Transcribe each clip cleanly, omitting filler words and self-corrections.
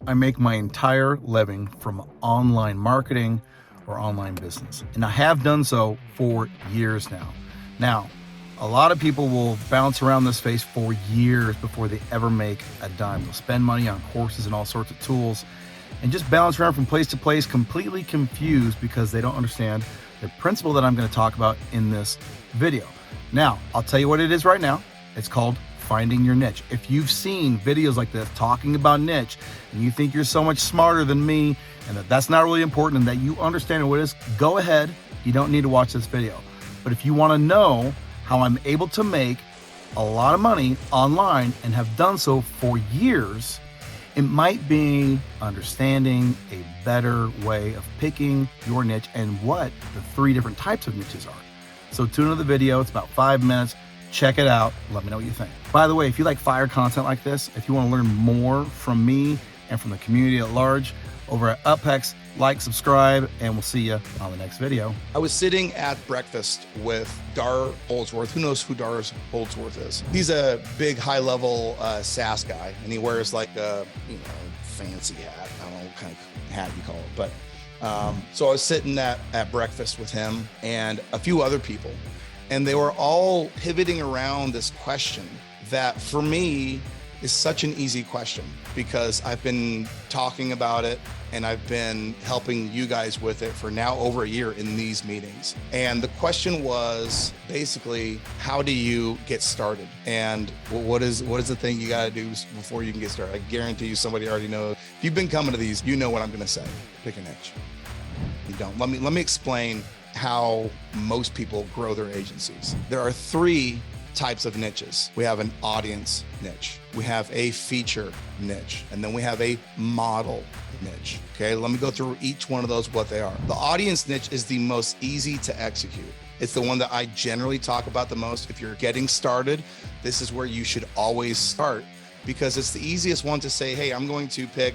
I make my entire living from online marketing or online business, and I have done so for years now. Now, a lot of people will bounce around this space for years before they ever make a dime. They'll spend money on courses and all sorts of tools and just bounce around from place to place, completely confused because they don't understand the principle that I'm going to talk about in this video. Now, I'll tell you what it is right now. It's called finding your niche. If you've seen videos like this talking about niche and you think you're so much smarter than me and that that's not really important and that you understand what it is, go ahead. You don't need to watch this video. But if you want to know how I'm able to make a lot of money online and have done so for years, it might be understanding a better way of picking your niche and what the 3 different types of niches are. So tune into the video. It's about 5 minutes. Check it out. Let me know what you think. By the way, if you like fire content like this, if you want to learn more from me and from the community at large, over at UpHex, like, subscribe, and we'll see you on the next video. I was sitting at breakfast with DAR Holdsworth. Who knows who DAR Holdsworth is? He's a big high-level SaaS guy, and he wears like a fancy hat. I don't know what kind of hat you call it, but so I was sitting at breakfast with him and a few other people, and they were all pivoting around this question that for me is such an easy question because I've been talking about it and I've been helping you guys with it for now over a year in these meetings. And the question was basically, how do you get started? And what is the thing you got to do before you can get started? I guarantee you somebody already knows. If you've been coming to these, you know what I'm going to say. Pick a niche. You don't. Let me explain how most people grow their agencies. There are 3 types of niches. We have an audience niche, we have a feature niche, and then we have a model niche. Okay, let me go through each one of those, what they are. The audience niche is the most easy to execute. It's the one that I generally talk about the most. If you're getting started, this is where you should always start because it's the easiest one to say, hey, I'm going to pick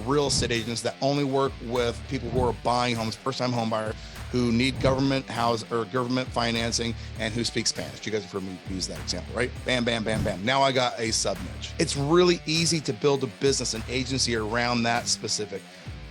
real estate agents that only work with people who are buying homes, first-time home buyers, who need government financing and who speak Spanish. You guys have heard me use that example, right? Bam, bam, bam, bam. Now I got a sub niche. It's really easy to build a business, an agency around that specific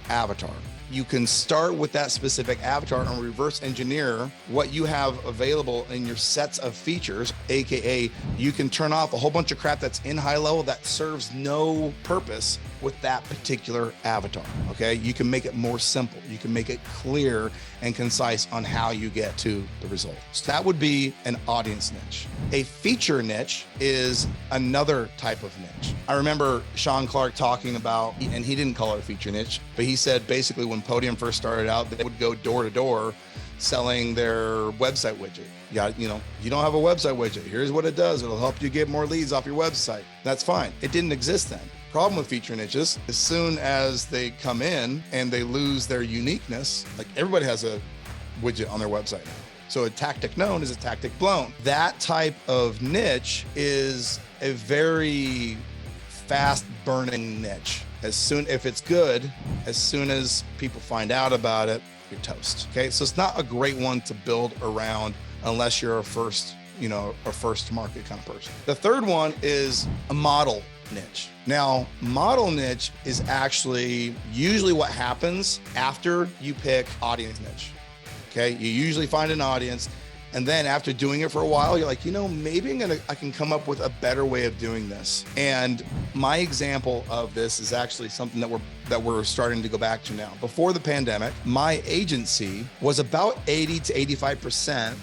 avatar. You can start with that specific avatar and reverse engineer what you have available in your sets of features, AKA you can turn off a whole bunch of crap that's in HighLevel that serves no purpose with that particular avatar, okay? You can make it more simple. You can make it clear and concise on how you get to the result. So that would be an audience niche. A feature niche is another type of niche. I remember Sean Clark talking about, and he didn't call it a feature niche, but he said basically when Podium first started out, they would go door to door selling their website widget. You don't have a website widget. Here's what it does. It'll help you get more leads off your website. That's fine. It didn't exist then. Problem with feature niches, as soon as they come in and they lose their uniqueness, like everybody has a widget on their website now. So a tactic known is a tactic blown. That type of niche is a very fast burning niche. If it's good, as soon as people find out about it, you're toast. Okay. So it's not a great one to build around unless you're a first to market kind of person. The third one is a model niche. Now, model niche is actually usually what happens after you pick audience niche. Okay. You usually find an audience, and then after doing it for a while, you're like, maybe I can come up with a better way of doing this. And my example of this is actually something that we're starting to go back to now. Before the pandemic, my agency was about 80 to 85%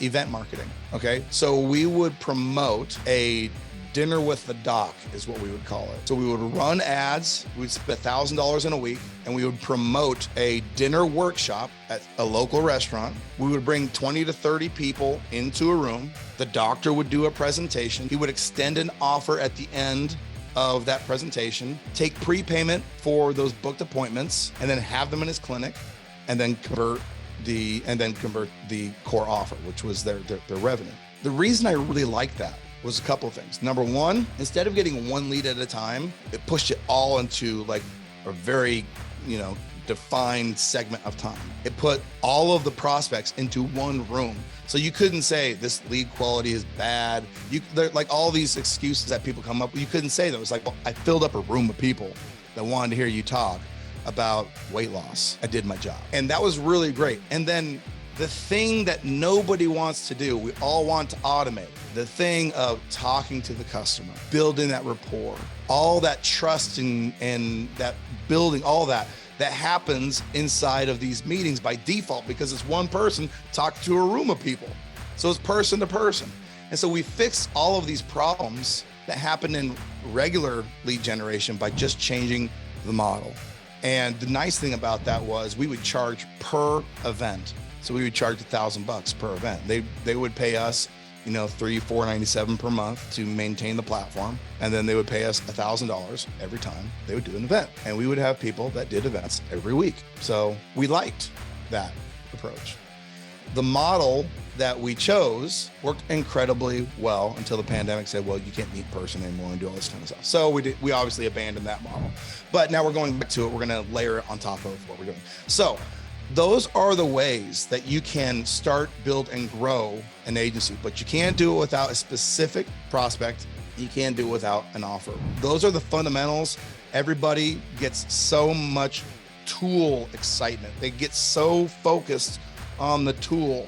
event marketing. Okay. So we would promote a dinner with the doc is what we would call it. So we would run ads, we'd spend $1,000 in a week, and we would promote a dinner workshop at a local restaurant. We would bring 20 to 30 people into a room. The doctor would do a presentation. He would extend an offer at the end of that presentation, take prepayment for those booked appointments, and then have them in his clinic, and then convert the core offer, which was their revenue. The reason I really liked that was a couple of things. Number one, instead of getting one lead at a time, it pushed it all into like a very, defined segment of time. It put all of the prospects into one room. So you couldn't say this lead quality is bad. They're like all these excuses that people come up with. You couldn't say those. Like, well, I filled up a room of people that wanted to hear you talk about weight loss. I did my job. And that was really great. And then the thing that nobody wants to do, we all want to automate, the thing of talking to the customer, building that rapport, all that trust and that building, all that happens inside of these meetings by default, because it's one person talking to a room of people. So it's person to person. And so we fix all of these problems that happen in regular lead generation by just changing the model. And the nice thing about that was we would charge per event. So we would charge $1,000 per event. They would pay us, $3,497 per month to maintain the platform. And then they would pay us $1,000 every time they would do an event. And we would have people that did events every week. So we liked that approach. The model that we chose worked incredibly well until the pandemic said, well, you can't meet in person anymore and do all this kind of stuff. So we obviously abandoned that model. But now we're going back to it. We're going to layer it on top of what we're doing. So those are the ways that you can start, build, and grow an agency, but you can't do it without a specific prospect. You can't do it without an offer. Those are the fundamentals. Everybody gets so much tool excitement. They get so focused on the tool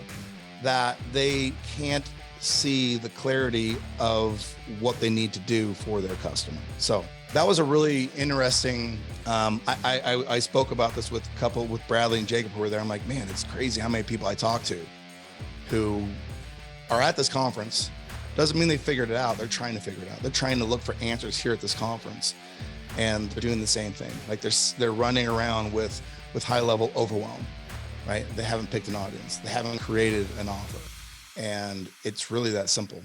that they can't see the clarity of what they need to do for their customer. So that was a really interesting, I spoke about this with Bradley and Jacob who were there. I'm like, man, it's crazy how many people I talk to who are at this conference. Doesn't mean they figured it out. They're trying to figure it out. They're trying to look for answers here at this conference. And they're doing the same thing. Like they're running around with high-level overwhelm, right? They haven't picked an audience. They haven't created an offer. And it's really that simple.